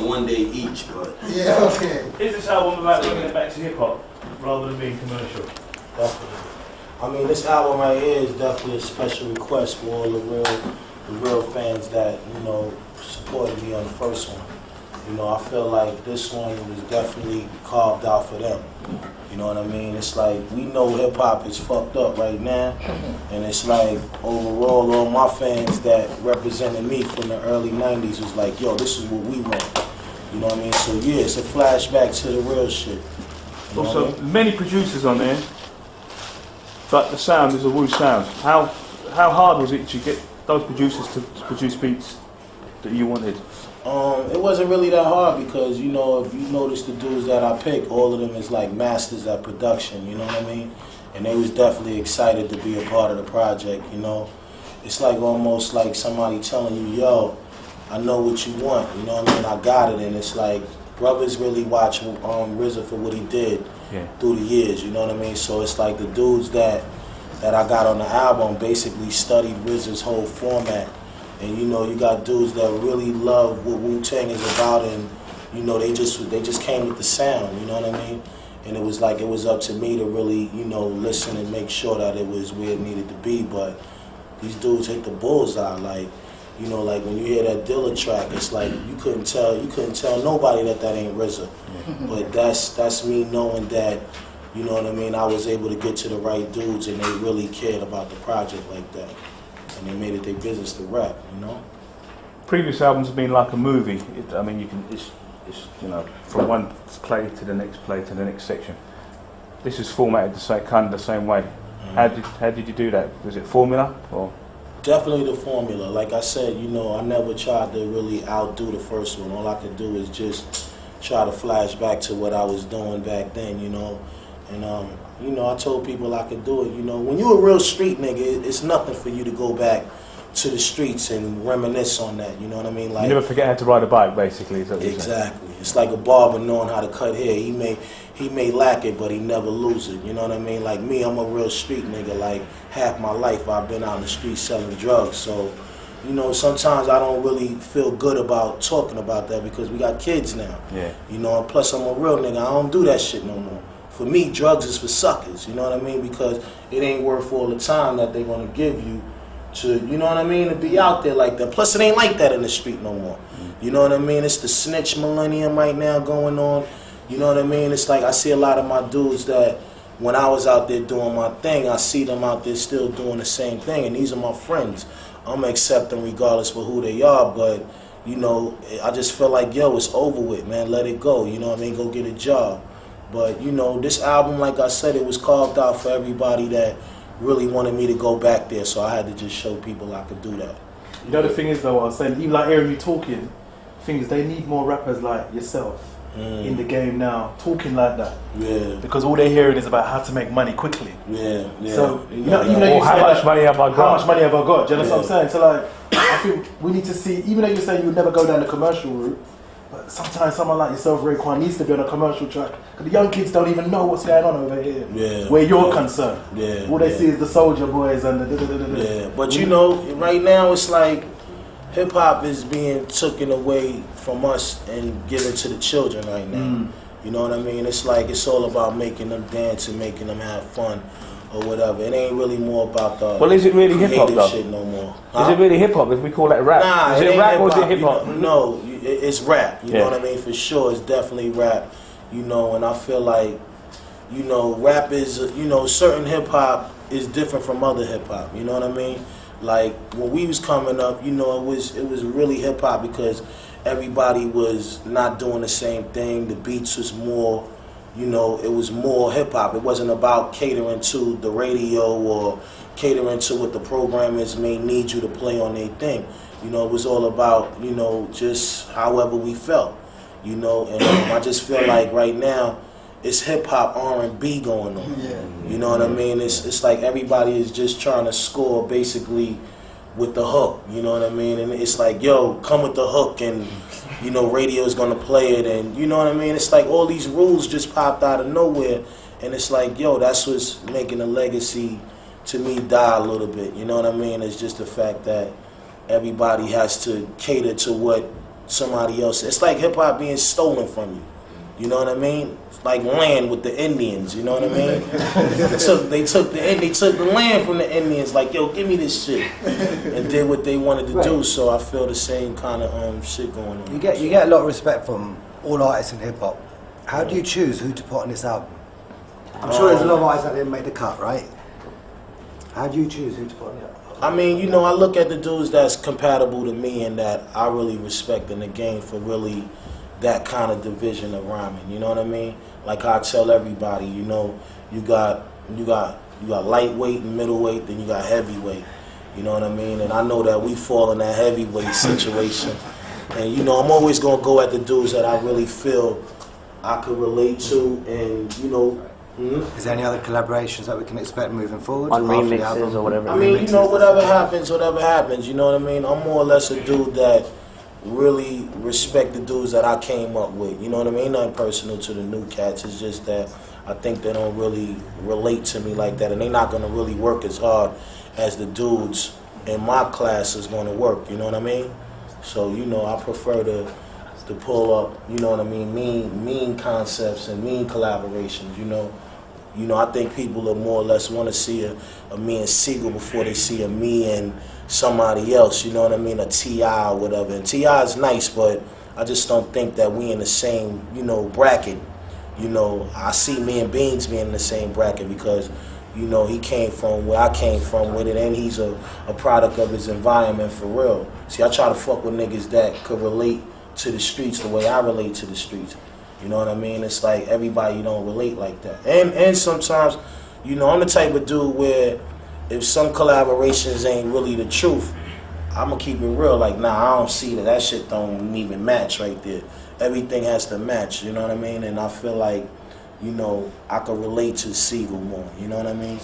one day each, but... Yeah, okay. Is this album about bringing it back to hip-hop rather than being commercial? Definitely. I mean, this album right here is definitely a special request for all the real fans that, you know, supported me on the first one. You know, I feel like this one was definitely carved out for them. You know what I mean? It's like, we know hip-hop is fucked up right now, and it's like, overall, all my fans that represented me from the early 90s was like, yo, this is what we want. You know what I mean? So yeah, it's a flashback to the real shit. You know also, what I mean? many producers on there, but the sound is a Wu sound. How hard was it to get those producers to produce beats that you wanted? It wasn't really that hard because, you know, if you notice the dudes that I picked, all of them is like masters at production, you know what I mean? And they was definitely excited to be a part of the project, you know? It's like almost like somebody telling you, yo, I know what you want, you know what I mean? I got it, and it's like, brothers really watch RZA for what he did through the years, you know what I mean? So it's like the dudes that I got on the album basically studied RZA's whole format. And you know, you got dudes that really love what Wu-Tang is about, and you know, they just came with the sound, you know what I mean? And it was like, it was up to me to really, you know, listen and make sure that it was where it needed to be. But these dudes hit the bullseye, like, you know, like when you hear that Dilla track, it's like you couldn't tell nobody that ain't RZA. But that's me knowing that, you know what I mean, I was able to get to the right dudes and they really cared about the project like that. And they made it their business to rap, you know? Previous albums have been like a movie. I mean, it's you know, from one play to the next play to the next section. This is formatted kind of the same way. Mm-hmm. How did you do that? Was it formula or? Definitely the formula. Like I said, you know, I never tried to really outdo the first one. All I could do is just try to flash back to what I was doing back then, you know? And you know, I told people I could do it. You know, when you're a real street nigga, it's nothing for you to go back to the streets and reminisce on that. You know what I mean? Like, you never forget how to ride a bike, basically. Is that what exactly. It's like a barber knowing how to cut hair. He may lack it, but he never lose it. You know what I mean? Like me, I'm a real street nigga. Like half my life, I've been out in the street selling drugs. So, you know, sometimes I don't really feel good about talking about that because we got kids now. Yeah. You know, and plus I'm a real nigga. I don't do that shit no more. For me, drugs is for suckers, you know what I mean? Because it ain't worth all the time that they're gonna give you to, you know what I mean, to be out there like that. Plus it ain't like that in the street no more. You know what I mean? It's the snitch millennium right now going on. You know what I mean? It's like I see a lot of my dudes that when I was out there doing my thing, I see them out there still doing the same thing, and these are my friends. I'm gonna accept them regardless for who they are, but you know, I just feel like, yo, it's over with, man, let it go, you know what I mean? Go get a job. But, you know, this album, like I said, it was carved out for everybody that really wanted me to go back there, so I had to just show people I could do that. You know, the thing is, though, what I was saying, even like hearing you talking, things they need more rappers like yourself in the game now, talking like that. Yeah. Because all they're hearing is about how to make money quickly. Yeah, yeah. So, you know you how much money have I got? How much money have I got? Do you know what I'm saying? So, like, I think we need to see, even though you're saying you'll never go down the commercial route, but sometimes someone like yourself, Raekwon, needs to be on a commercial track. Because the young kids don't even know what's going on over here. Yeah. Where you're concerned. Yeah. All they see is the Soldier Boys and the Yeah. But you know, right now it's like hip hop is being taken away from us and given to the children right now. You know what I mean? It's like it's all about making them dance and making them have fun or whatever. It ain't really more about the well, is it really hip hop though? Shit no more. Is it really hip hop if we call it rap? Nah, is it rap or is it hip hop? No, it's rap. You know what I mean? For sure, it's definitely rap. You know, and I feel like, you know, rap is, you know, certain hip hop is different from other hip hop. You know what I mean? Like when we was coming up, you know, it was really hip hop because everybody was not doing the same thing. The beats was more, you know, it was more hip hop. It wasn't about catering to the radio or catering to what the programmers may need you to play on their thing. You know, it was all about, you know, just however we felt, you know, and I just feel like right now it's hip hop R&B going on. Yeah. You know what I mean? It's like everybody is just trying to score basically with the hook, you know what I mean? And it's like, yo, come with the hook and, you know, radio's gonna play it and, you know what I mean? It's like all these rules just popped out of nowhere and it's like, yo, that's what's making the legacy to me die a little bit, you know what I mean? It's just the fact that everybody has to cater to what somebody else. It's like hip hop being stolen from you. You know what I mean? It's like land with the Indians. You know what I mean? they took the land from the Indians. Like, yo, give me this shit, and did what they wanted to do. So I feel the same kind of shit going on. You get a lot of respect from all artists in hip hop. How do you choose who to put on this album? I'm sure there's a lot of artists that didn't make the cut, right? How do you choose who to put on the album? I mean, you know, I look at the dudes that's compatible to me and that I really respect in the game for really that kind of division of rhyming. You know what I mean? Like I tell everybody, you know, you got lightweight and middleweight, then you got heavyweight. You know what I mean? And I know that we fall in that heavyweight situation. And you know, I'm always gonna go at the dudes that I really feel I could relate to, and you know. Is there any other collaborations that we can expect moving forward? On remixes or whatever? I mean, you know, whatever happens, you know what I mean? I'm more or less a dude that really respect the dudes that I came up with, you know what I mean? Nothing personal to the new cats, it's just that I think they don't really relate to me like that, and they're not gonna really work as hard as the dudes in my class is gonna work, you know what I mean? So, you know, I prefer to pull up, you know what I mean, mean concepts and mean collaborations, you know. You know, I think people are more or less want to see a me and Siegel before they see a me and somebody else, you know what I mean, a T.I. or whatever. And T.I. is nice, but I just don't think that we in the same, you know, bracket. You know, I see me and Beans being in the same bracket because, you know, he came from where I came from with it, and he's a product of his environment for real. See, I try to fuck with niggas that could relate to the streets the way I relate to the streets. You know what I mean? It's like everybody don't relate like that. And sometimes, you know, I'm the type of dude where if some collaborations ain't really the truth, I'm gonna keep it real. Like, nah, I don't see that. That shit don't even match right there. Everything has to match, you know what I mean? And I feel like, you know, I can relate to Siegel more, you know what I mean?